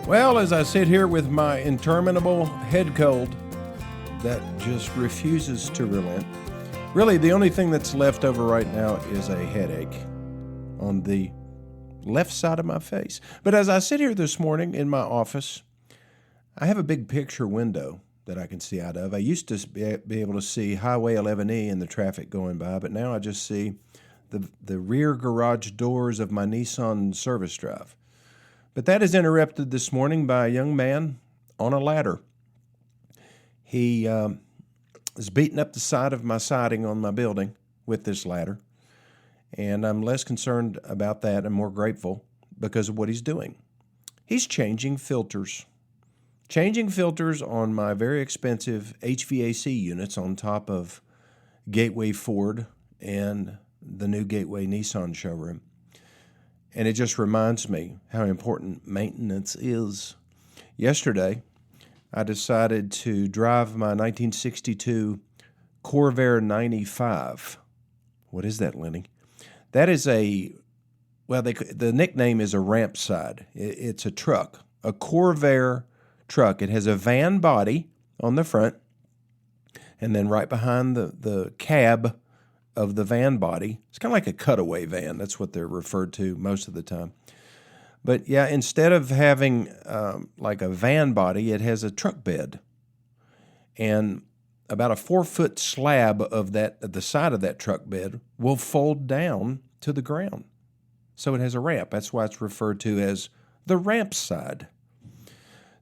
Well, as I sit here with my interminable head cold that just refuses to relent, really the only thing that's left over right now is a headache on the left side of my face. But as I sit here this morning in my office, I have a big picture window that I can see out of. I used to be able to see Highway 11E and the traffic going by, but now I just see the rear garage doors of my Nissan service drive. But that is interrupted this morning by a young man on a ladder. He is beating up the side of my siding on my building with this ladder, and I'm less concerned about that and more grateful because of what he's doing. He's changing filters. Changing filters on my very expensive HVAC units on top of Gateway Ford and the new Gateway Nissan showroom. And it just reminds me how important maintenance is. Yesterday, I decided to drive my 1962 Corvair 95. What is that, Lenny? That is the nickname is a ramp side. It's a truck, a Corvair truck. It has a van body on the front, and then right behind the cab of the van body, it's kind of like a cutaway van. That's what they're referred to most of the time. But yeah, instead of having like a van body, it has a truck bed. And about a 4-foot slab of the side of that truck bed will fold down to the ground. So it has a ramp. That's why it's referred to as the ramp side.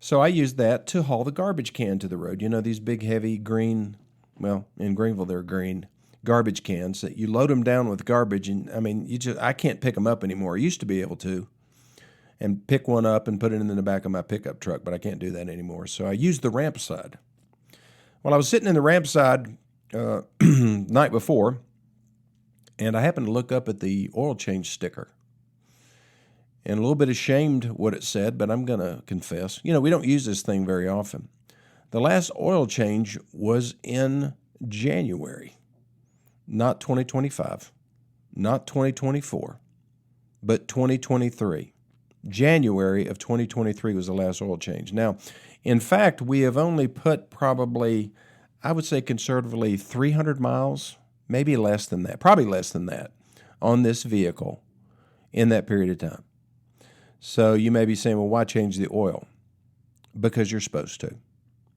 So I used that to haul the garbage can to the road. You know, these big, heavy green, well, in Greenville they're green, garbage cans that you load them down with garbage. And I mean, I can't pick them up anymore. I used to be able to and pick one up and put it in the back of my pickup truck, but I can't do that anymore. So I used the ramp side. Well, I was sitting in the ramp side night before, and I happened to look up at the oil change sticker. And a little bit ashamed what it said, but I'm going to confess. You know, we don't use this thing very often. The last oil change was in January. Not 2025, not 2024, but 2023. January of 2023 was the last oil change. Now, in fact, we have only put probably, I would say conservatively, 300 miles, maybe less than that, probably less than that, on this vehicle in that period of time. So you may be saying, well, why change the oil? Because you're supposed to.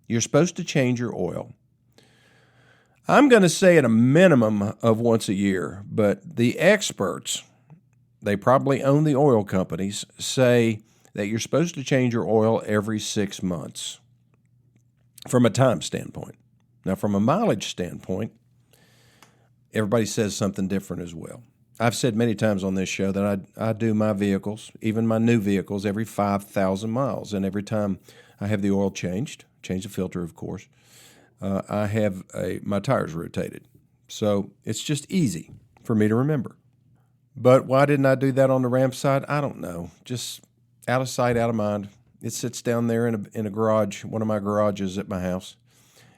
You're supposed to change your oil. I'm going to say at a minimum of once a year, but the experts, they probably own the oil companies, say that you're supposed to change your oil every 6 months from a time standpoint. Now, from a mileage standpoint, everybody says something different as well. I've said many times on this show that I do my vehicles, even my new vehicles, every 5,000 miles. And every time I have the oil changed, change the filter, of course, I have my tires rotated. So it's just easy for me to remember. But why didn't I do that on the ramp side? I don't know. Just out of sight, out of mind. It sits down there in a garage, one of my garages at my house,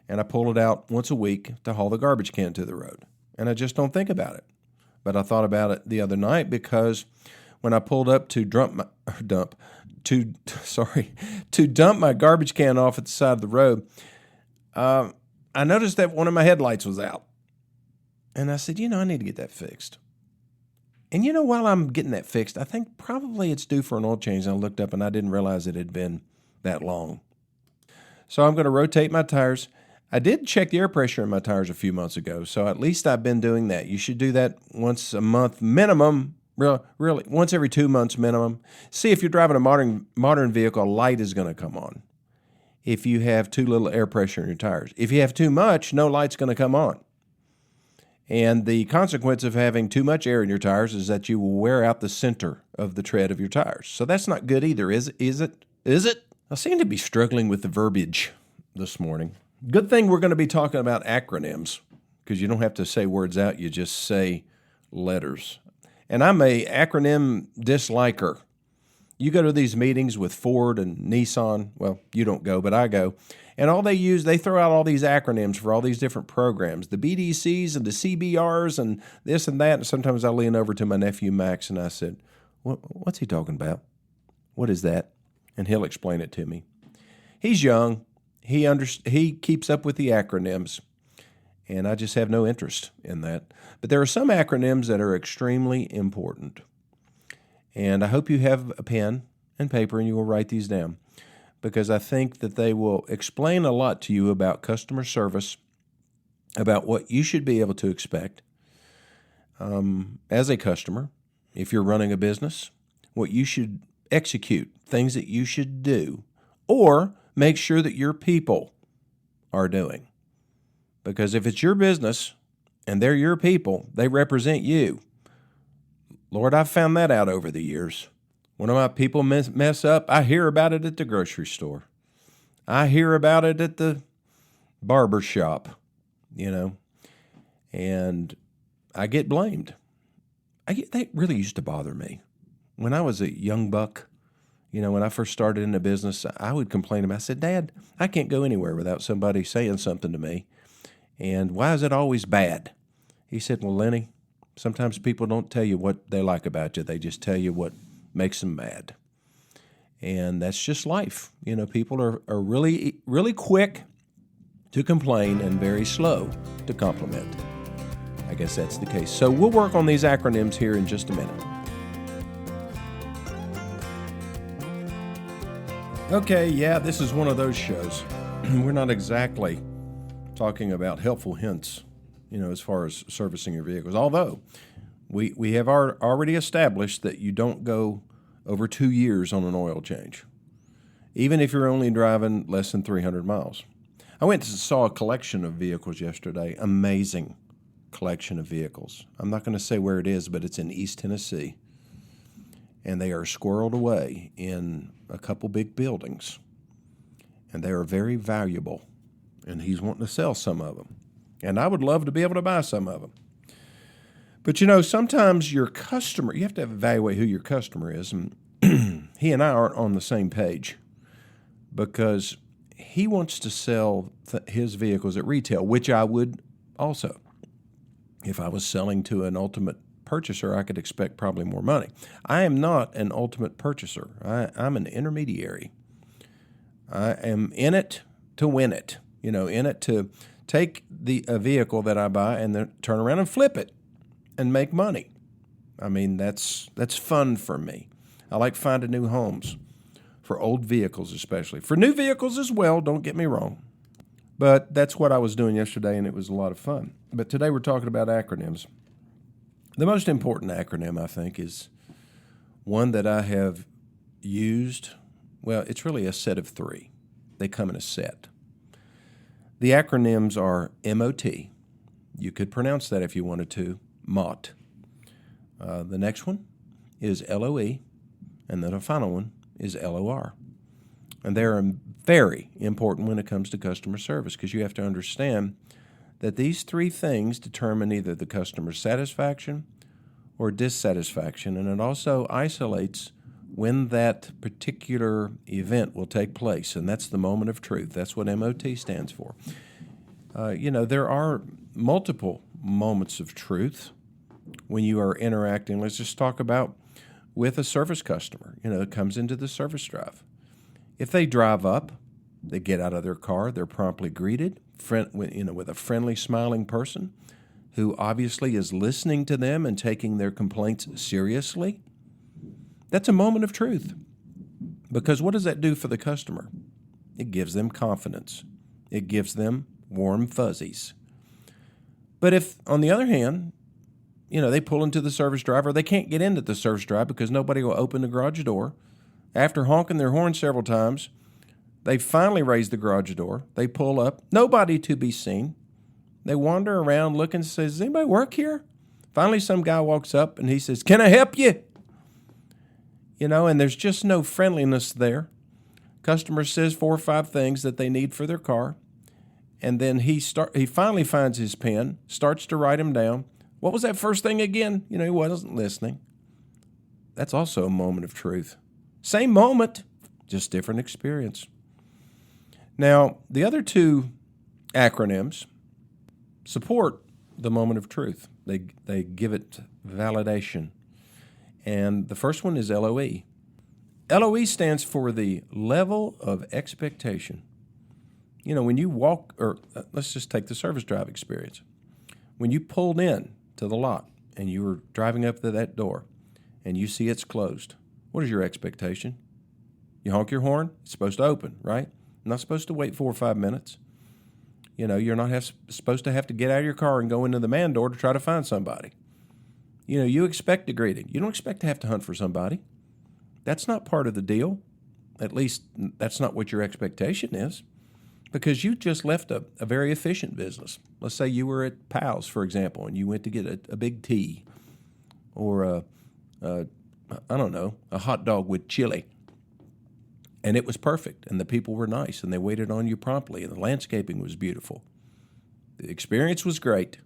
and I pull it out once a week to haul the garbage can to the road. And I just don't think about it. But I thought about it the other night because when I pulled up to dump my garbage can off at the side of the road, I noticed that one of my headlights was out. And I said, I need to get that fixed. And while I'm getting that fixed, I think probably it's due for an oil change. And I looked up and I didn't realize it had been that long. So I'm going to rotate my tires. I did check the air pressure in my tires a few months ago, so at least I've been doing that. You should do that once a month minimum, really once every 2 months minimum. See if you're driving a modern vehicle, a light is going to come on if you have too little air pressure in your tires. If you have too much, no light's going to come on. And the consequence of having too much air in your tires is that you will wear out the center of the tread of your tires. So that's not good either, is it? I seem to be struggling with the verbiage this morning. Good thing we're going to be talking about acronyms because you don't have to say words out, you just say letters. And I'm a acronym disliker. You go to these meetings with Ford and Nissan. Well, you don't go, but I go. And they throw out all these acronyms for all these different programs, the BDCs and the CBRs and this and that. And sometimes I lean over to my nephew Max and I said, what's he talking about? What is that? and he'll explain it to me. He's young. He keeps up with the acronyms, and I just have no interest in that. But there are some acronyms that are extremely important, and I hope you have a pen and paper and you will write these down, because I think that they will explain a lot to you about customer service, about what you should be able to expect as a customer if you're running a business, what you should execute, things that you should do, or make sure that your people are doing. Because if it's your business and they're your people, they represent you. Lord, I've found that out over the years. One of my people mess up, I hear about it at the grocery store. I hear about it at the barber shop, and I get blamed. That really used to bother me. When I was a young buck, when I first started in the business, I would complain to him. I said, Dad, I can't go anywhere without somebody saying something to me. And why is it always bad? He said, well, Lenny, sometimes people don't tell you what they like about you. They just tell you what makes them mad. And that's just life. People are really, really quick to complain and very slow to compliment. I guess that's the case. So we'll work on these acronyms here in just a minute. Okay, yeah, this is one of those shows. We're not exactly talking about helpful hints, as far as servicing your vehicles. Although we have already established that you don't go over 2 years on an oil change, even if you're only driving less than 300 miles. I went and saw a collection of vehicles yesterday. Amazing collection of vehicles. I'm not going to say where it is, but it's in East Tennessee. And they are squirreled away in a couple big buildings. And they are very valuable. And he's wanting to sell some of them. And I would love to be able to buy some of them. But sometimes your customer, you have to evaluate who your customer is. And he and I aren't on the same page, because he wants to sell his vehicles at retail, which I would also. If I was selling to an ultimate purchaser, I could expect probably more money. I am not an ultimate purchaser. I'm an intermediary. I am in it to win it, in it to take a vehicle that I buy and then turn around and flip it and make money. I mean, that's fun for me. I like finding new homes for old vehicles especially. For new vehicles as well, don't get me wrong. But that's what I was doing yesterday, and it was a lot of fun. But today we're talking about acronyms. The most important acronym, I think, is one that I have used. Well, it's really a set of 3. They come in a set. The acronyms are MOT. You could pronounce that if you wanted to, MOT. The next one is LOE, and then the final one is LOR. And they're very important when it comes to customer service, because you have to understand that these 3 things determine either the customer's satisfaction or dissatisfaction, and it also isolates when that particular event will take place, and that's the moment of truth. That's what MOT stands for. There are multiple moments of truth when you are interacting. Let's just talk about with a service customer, that comes into the service drive. If they drive up, they get out of their car, they're promptly greeted, with a friendly, smiling person who obviously is listening to them and taking their complaints seriously. That's a moment of truth. Because what does that do for the customer? It gives them confidence. It gives them warm fuzzies. But if, on the other hand, they pull into the service drive, or they can't get into the service drive because nobody will open the garage door, after honking their horn several times, they finally raise the garage door. They pull up. Nobody to be seen. They wander around looking and says, does anybody work here? Finally, some guy walks up and he says, can I help you? And there's just no friendliness there. Customer says 4 or 5 things that they need for their car. And then he finally finds his pen, starts to write them down. What was that first thing again? He wasn't listening. That's also a moment of truth. Same moment, just different experience. Now, the other 2 acronyms support the moment of truth. They give it validation. And the first one is LOE. LOE stands for the level of expectation. You know, when you walk, or let's just take the service drive experience. When you pulled in to the lot and you were driving up to that door and you see it's closed, what is your expectation? You honk your horn, it's supposed to open, right? You're not supposed to wait 4 or 5 minutes. You know, you're not supposed to have to get out of your car and go into the man door to try to find somebody. You know, you expect a greeting. You don't expect to have to hunt for somebody. That's not part of the deal. At least that's not what your expectation is, because you just left a very efficient business. Let's say you were at Pal's, for example, and you went to get a big tea or I don't know, a hot dog with chili. And it was perfect, and the people were nice, and they waited on you promptly, and the landscaping was beautiful. The experience was great.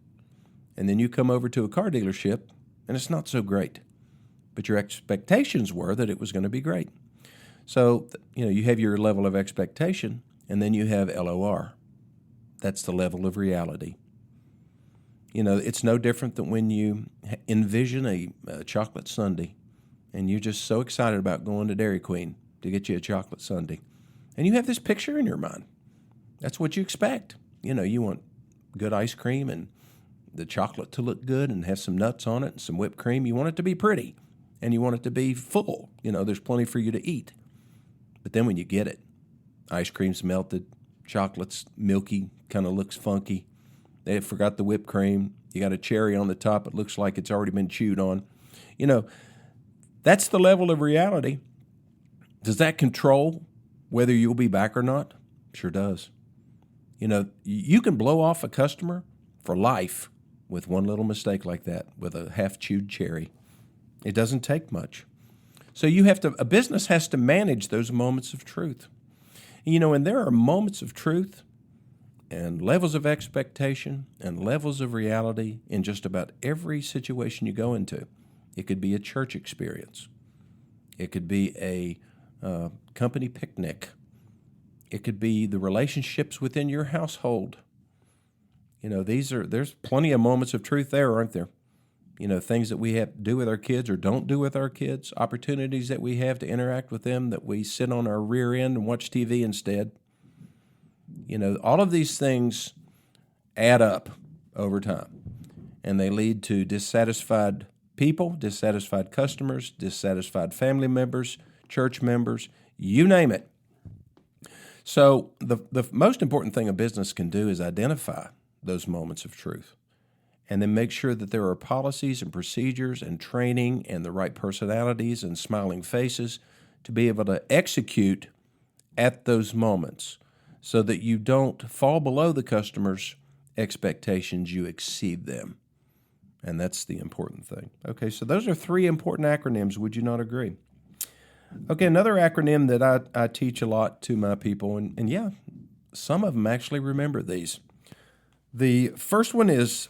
And then you come over to a car dealership, and it's not so great. But your expectations were that it was going to be great. So, you know, you have your level of expectation, and then you have LOR. That's the level of reality. You know, it's no different than when you envision a chocolate sundae, and you're just so excited about going to Dairy Queen to get you a chocolate sundae. And you have this picture in your mind. That's what you expect. You know, you want good ice cream and the chocolate to look good and have some nuts on it and some whipped cream. You want it to be pretty, and you want it to be full. You know, there's plenty for you to eat. But then when you get it, ice cream's melted, chocolate's milky, kind of looks funky. They forgot the whipped cream. You got a cherry on the top. It looks like it's already been chewed on. You know, that's the level of reality. Does that control whether you'll be back or not? Sure does. You know, you can blow off a customer for life with one little mistake like that, with a half-chewed cherry. It doesn't take much. So a business has to manage those moments of truth. You know, and there are moments of truth and levels of expectation and levels of reality in just about every situation you go into. It could be a church experience. It could be a company picnic. It could be the relationships within your household. You know, there's plenty of moments of truth there, aren't there? You know, things that we have to do with our kids or don't do with our kids, opportunities that we have to interact with them that we sit on our rear end and watch TV instead. You know, all of these things add up over time, and they lead to dissatisfied people, dissatisfied customers, dissatisfied family members, church members, you name it. So the most important thing a business can do is identify those moments of truth, and then make sure that there are policies and procedures and training and the right personalities and smiling faces to be able to execute at those moments so that you don't fall below the customer's expectations, you exceed them. And that's the important thing. Okay, so those are 3 important acronyms. Would you not agree? Okay, another acronym that I teach a lot to my people, and yeah, some of them actually remember these. The first one is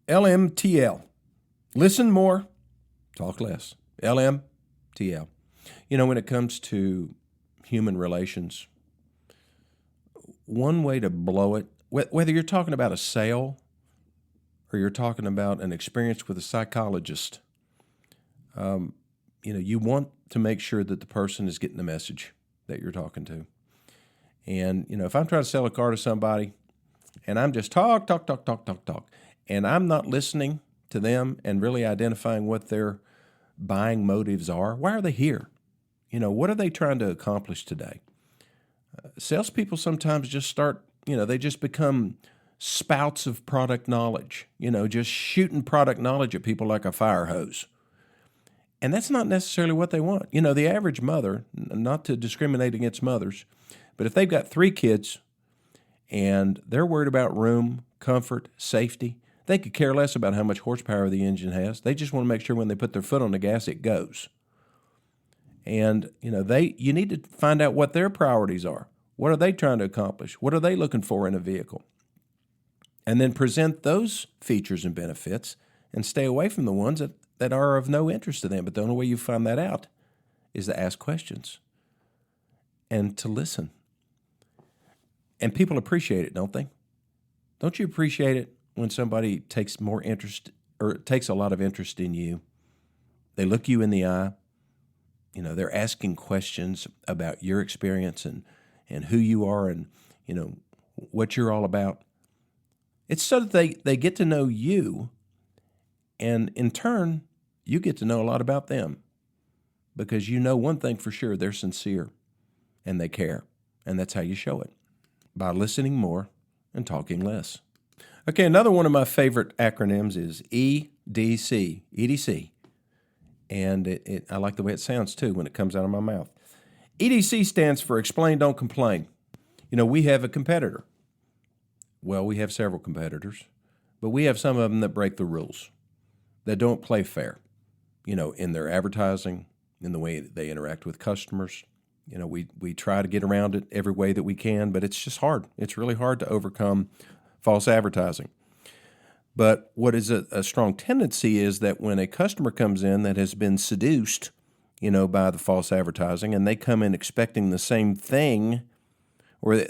LMTL. Listen more, talk less. LMTL. You know, when it comes to human relations, one way to blow it, whether you're talking about a sale or you're talking about an experience with a psychologist, you know, you want to make sure that the person is getting the message that you're talking to. And, you know, if I'm trying to sell a car to somebody and I'm just talk, and I'm not listening to them and really identifying what their buying motives are, why are they here? You know, what are they trying to accomplish today? Salespeople sometimes just start, you know, they just become spouts of product knowledge, you know, just shooting product knowledge at people like a fire hose. And that's not necessarily what they want. You know, the average mother, not to discriminate against mothers, but if they've got 3 kids and they're worried about room, comfort, safety, they could care less about how much horsepower the engine has. They just want to make sure when they put their foot on the gas, it goes. And, you know, you need to find out what their priorities are. What are they trying to accomplish? What are they looking for in a vehicle? And then present those features and benefits and stay away from the ones that are of no interest to them. But the only way you find that out is to ask questions and to listen. And people appreciate it, don't they? Don't you appreciate it when somebody takes more interest or takes a lot of interest in you? They look you in the eye. they're asking questions about your experience and who you are and, what you're all about. It's so that they get to know you, and in turn, you get to know a lot about them because you know one thing for sure, they're sincere and they care, and that's how you show it, by listening more and talking less. Okay, another one of my favorite acronyms is EDC, and I like the way it sounds too when it comes out of my mouth. EDC stands for Explain, Don't Complain. We have a competitor. Well, we have several competitors, but we have some of them that break the rules, that don't play fair, in their advertising, in the way that they interact with customers. We try to get around it every way that we can, but it's just hard. It's really hard to overcome false advertising. But what is a strong tendency is that when a customer comes in that has been seduced, by the false advertising, and they come in expecting the same thing, or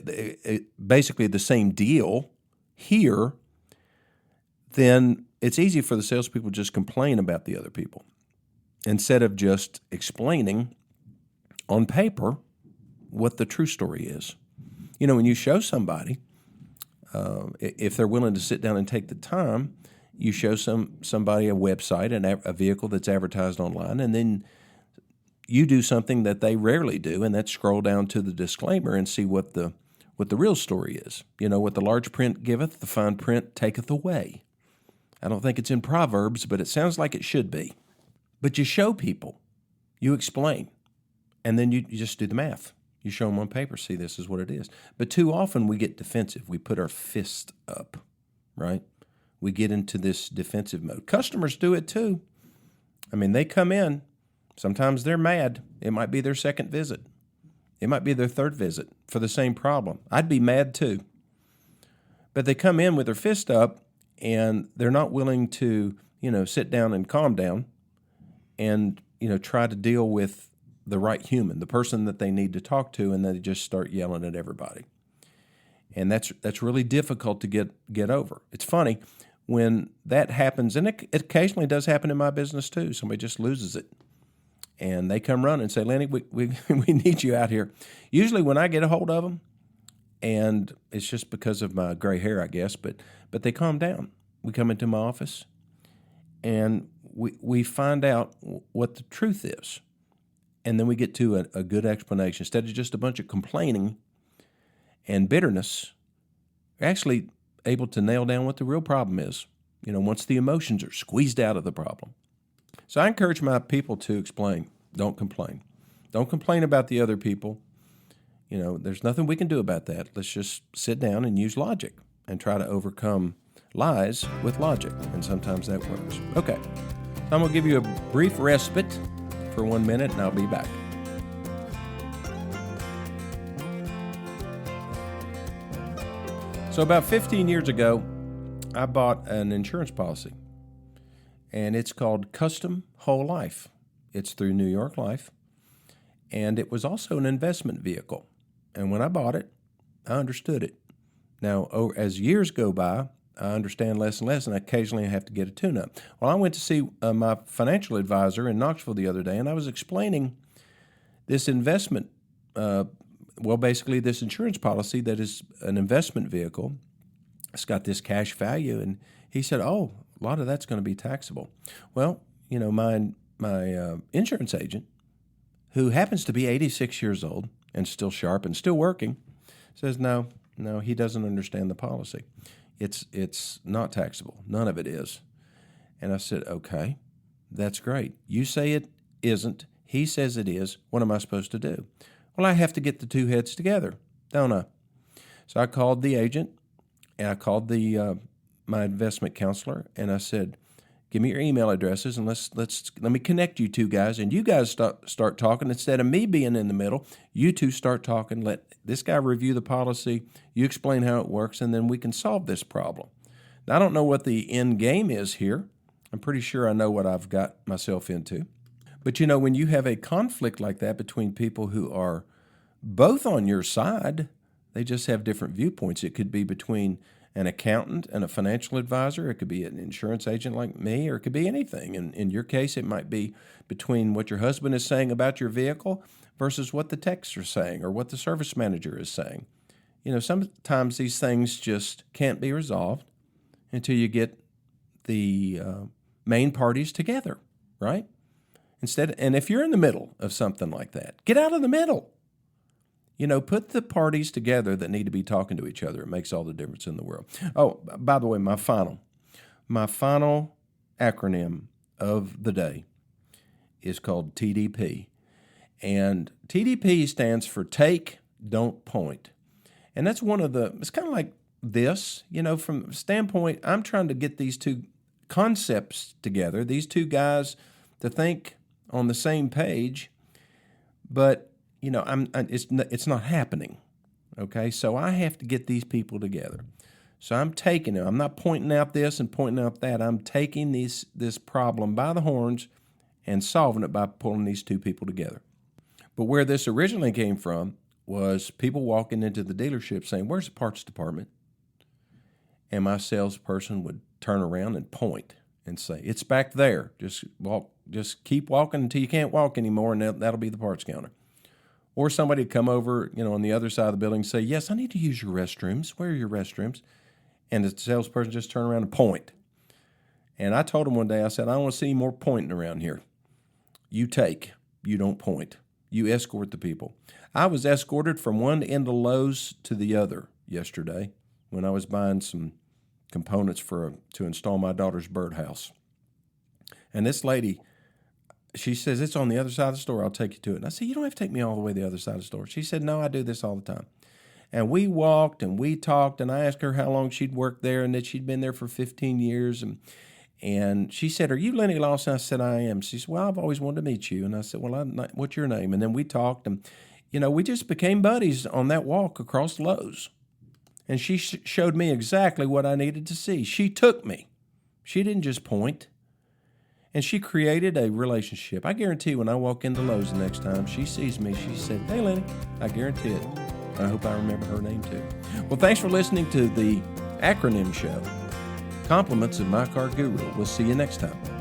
basically the same deal here, then it's easy for the salespeople to just complain about the other people instead of just explaining on paper what the true story is. When you show somebody, if they're willing to sit down and take the time, you show somebody a website and a vehicle that's advertised online, and then you do something that they rarely do, and that's scroll down to the disclaimer and see what the real story is. What the large print giveth, the fine print taketh away. I don't think it's in Proverbs, but it sounds like it should be. But you show people, you explain, and then you just do the math. You show them on paper, see, this is what it is. But too often we get defensive. We put our fist up, right? We get into this defensive mode. Customers do it too. They come in. Sometimes they're mad. It might be their second visit. It might be their third visit for the same problem. I'd be mad too. But they come in with their fist up, and they're not willing to, sit down and calm down and, try to deal with the right human, the person that they need to talk to, and they just start yelling at everybody. And that's really difficult to get over. It's funny when that happens, and it occasionally does happen in my business too. Somebody just loses it. And they come running and say, Lenny, we need you out here. Usually when I get a hold of them, and it's just because of my gray hair, I guess, but they calm down. We come into my office, and we find out what the truth is. And then we get to a good explanation. Instead of just a bunch of complaining and bitterness, we're actually able to nail down what the real problem is, once the emotions are squeezed out of the problem. So I encourage my people to explain. Don't complain. Don't complain about the other people. There's nothing we can do about that. Let's just sit down and use logic and try to overcome lies with logic. And sometimes that works. Okay, so I'm going to give you a brief respite for 1 minute, and I'll be back. So about 15 years ago, I bought an insurance policy, and it's called Custom Whole Life. It's through New York Life, and it was also an investment vehicle. And when I bought it, I understood it. Now, as years go by, I understand less and less, and occasionally I have to get a tune-up. Well, I went to see my financial advisor in Knoxville the other day, and I was explaining this investment, basically this insurance policy that is an investment vehicle. It's got this cash value, and he said, a lot of that's going to be taxable. Well, my insurance agent, who happens to be 86 years old and still sharp and still working, says, no, he doesn't understand the policy. It's not taxable. None of it is. And I said, okay, that's great. You say it isn't. He says it is. What am I supposed to do? Well, I have to get the two heads together, don't I? So I called the agent, and I called my investment counselor, and I said, give me your email addresses, and let me connect you two guys, and you guys start talking. Instead of me being in the middle, you two start talking. Let this guy review the policy. You explain how it works, and then we can solve this problem. Now, I don't know what the end game is here. I'm pretty sure I know what I've got myself into. But, when you have a conflict like that between people who are both on your side, they just have different viewpoints. It could be between an accountant and a financial advisor. It could be an insurance agent like me, or it could be anything. In your case, it might be between what your husband is saying about your vehicle versus what the techs are saying or what the service manager is saying. Sometimes these things just can't be resolved until you get the main parties together, right? And if you're in the middle of something like that, get out of the middle. Put the parties together that need to be talking to each other. It makes all the difference in the world. Oh, by the way, my final acronym of the day is called TDP. And TDP stands for take, don't point. And that's it's kind of like this, from the standpoint, I'm trying to get these two concepts together, these two guys to think on the same page, but it's not happening. Okay, so I have to get these people together. So I'm taking it. I'm not pointing out this and pointing out that. I'm taking this problem by the horns and solving it by pulling these two people together. But where this originally came from was people walking into the dealership saying, "Where's the parts department?" And my salesperson would turn around and point and say, "It's back there. Just walk. Just keep walking until you can't walk anymore, and that'll be the parts counter." Or somebody would come over, on the other side of the building and say, "Yes, I need to use your restrooms. Where are your restrooms?" And the salesperson just turn around and point. And I told him one day, I said, "I don't want to see any more pointing around here. You take. You don't point. You escort the people." I was escorted from one end of Lowe's to the other yesterday when I was buying some components to install my daughter's birdhouse. And this lady, she says, "It's on the other side of the store. I'll take you to it." And I said, "You don't have to take me all the way to the other side of the store." She said, "No, I do this all the time." And we walked and we talked, and I asked her how long she'd worked there and that she'd been there for 15 years. And she said, "Are you Lenny Lawson?" I said, "I am." She said, "Well, I've always wanted to meet you." And I said, "Well, what's your name?" And then we talked, and, we just became buddies on that walk across Lowe's. And she showed me exactly what I needed to see. She took me. She didn't just point. And she created a relationship. I guarantee when I walk into Lowe's the next time, she sees me, she said, "Hey, Lenny." I guarantee it. I hope I remember her name too. Well, thanks for listening to the Acronym Show. Compliments of My Car Guru. We'll see you next time.